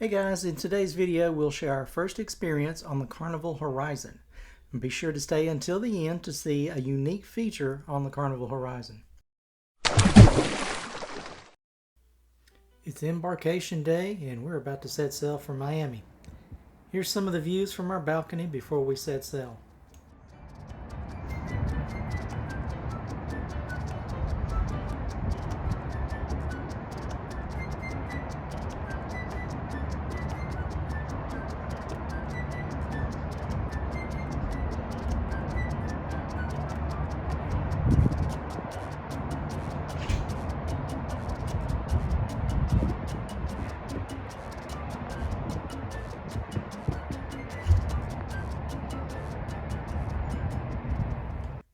Hey guys, in today's video we'll share our first experience on the Carnival Horizon. And be sure to stay until the end to see a unique feature on the Carnival Horizon. It's Embarkation Day and we're about to set sail for Miami. Here's some of the views from our balcony before we set sail.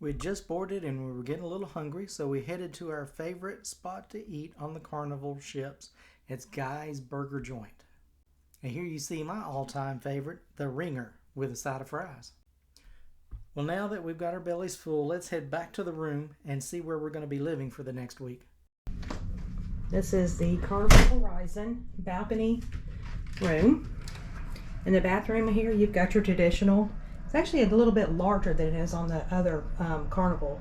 We had just boarded and we were getting a little hungry, so we headed to our favorite spot to eat on the Carnival ships. It's Guy's Burger Joint. And here you see my all-time favorite, the Ringer, with a side of fries. Well, now that we've got our bellies full, let's head back to the room and see where we're going to be living for the next week. This is the Carnival Horizon balcony room. In the bathroom here, you've got your traditional. It's actually a little bit larger than it is on the other Carnival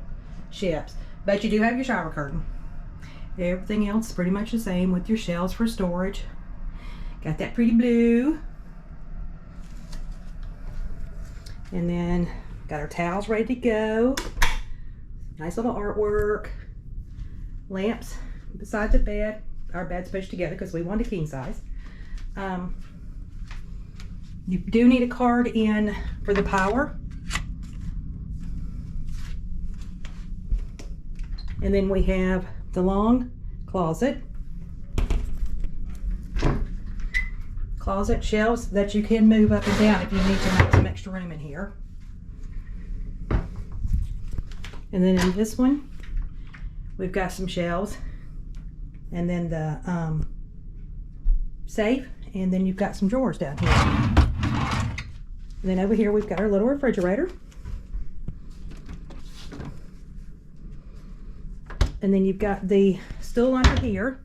ships, but you do have your shower curtain. Everything else is pretty much the same with your shelves for storage. Got that pretty blue. And then got our towels ready to go. Nice little artwork. Lamps beside the bed. Our bed's pushed together because we want a king size. You do need a card in for the power. And then we have the long closet. Closet shelves that you can move up and down if you need to make some extra room in here. And then in this one, we've got some shelves. And then the safe. And then you've got some drawers down here. And then over here we've got our little refrigerator. And then you've got the stool under here.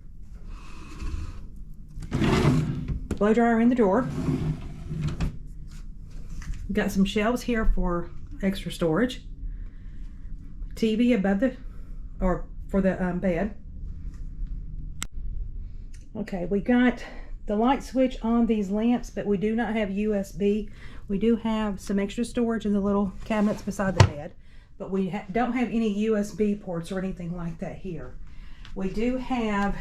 Blow dryer in the drawer. You've got some shelves here for extra storage. TV above the, or for the bed. Okay, we got the light switch on these lamps, but we do not have USB. We do have some extra storage in the little cabinets beside the bed, but we don't have any USB ports or anything like that here. We do have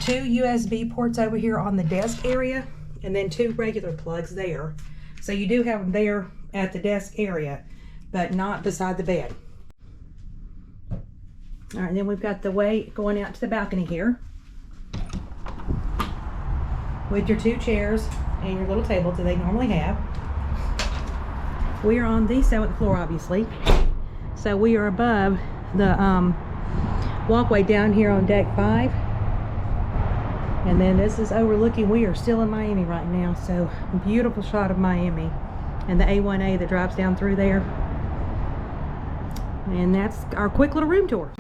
2 USB ports over here on the desk area, and then 2 regular plugs there. So you do have them there at the desk area, but not beside the bed. All right, and then we've got the way going out to the balcony here, with your 2 chairs and your little table that they normally have. We are on the 7th floor, obviously. So we are above the walkway down here on deck 5. And then this is overlooking, we are still in Miami right now. So beautiful shot of Miami and the A1A that drives down through there. And that's our quick little room tour.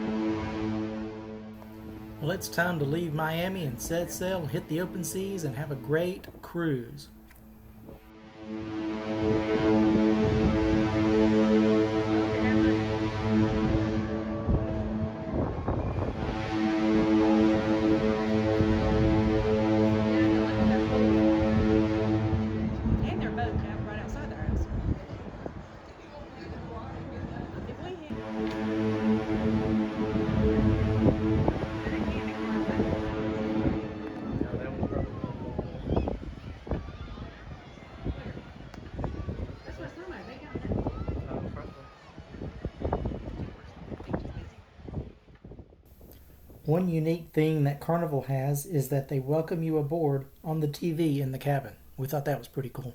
Well, it's time to leave Miami and set sail, hit the open seas, and have a great cruise. And their boat right outside their house. One unique thing that Carnival has is that they welcome you aboard on the TV in the cabin. We thought that was pretty cool.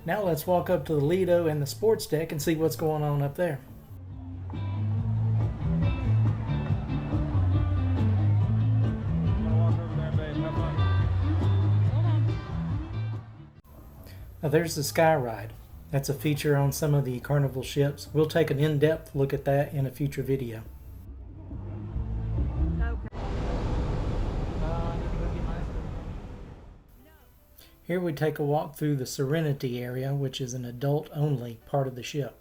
Now let's walk up to the Lido and the sports deck and see what's going on up there. Now there's the Sky Ride. That's a feature on some of the Carnival ships. We'll take an in-depth look at that in a future video. Here we take a walk through the Serenity area, which is an adult-only part of the ship.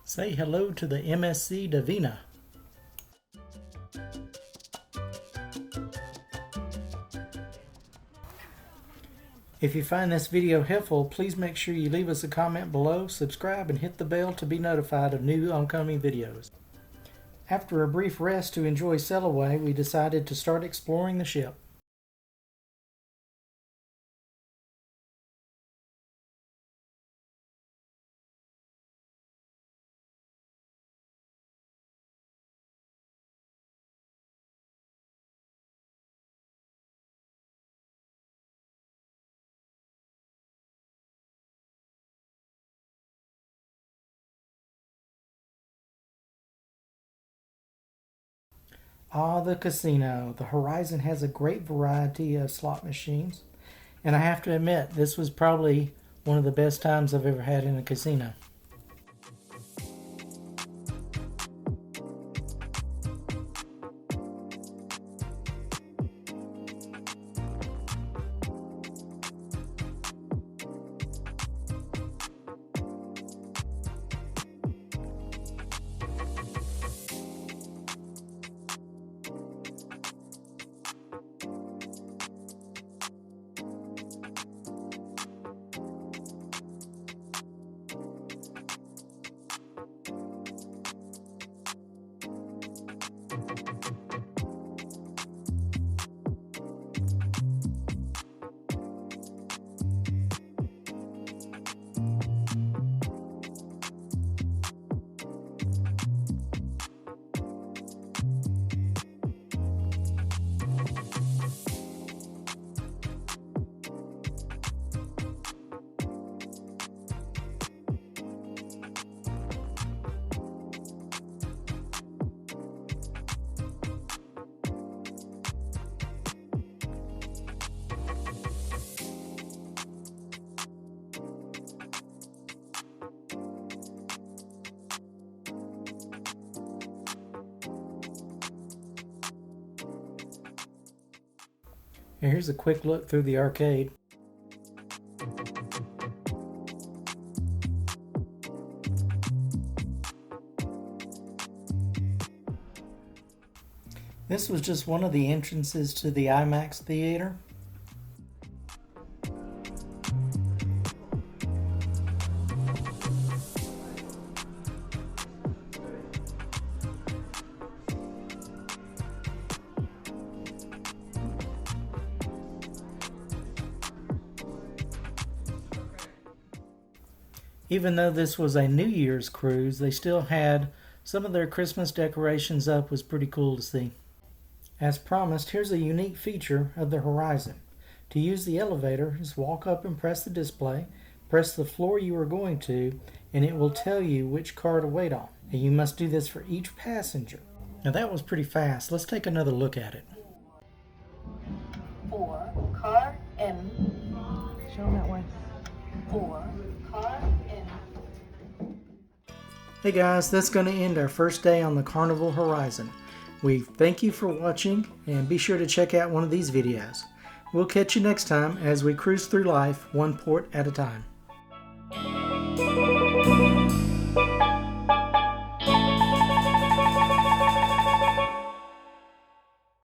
Say hello to the MSC Davina. If you find this video helpful, please make sure you leave us a comment below, subscribe, and hit the bell to be notified of new oncoming videos. After a brief rest to enjoy sail away, we decided to start exploring the ship. Ah, the casino. The Horizon has a great variety of slot machines. And I have to admit, this was probably one of the best times I've ever had in a casino. And here's a quick look through the arcade. This was just one of the entrances to the IMAX theater. Even though this was a New Year's cruise, they still had some of their Christmas decorations up. Was pretty cool to see. As promised, here's a unique feature of the Horizon. To use the elevator, just walk up and press the display, press the floor you are going to, and it will tell you which car to wait on. And you must do this for each passenger. Now that was pretty fast. Let's take another look at it. 4, car M. Show them that way. 4, car M. Hey guys, that's going to end our first day on the Carnival Horizon. We thank you for watching, and be sure to check out one of these videos. We'll catch you next time as we cruise through life one port at a time.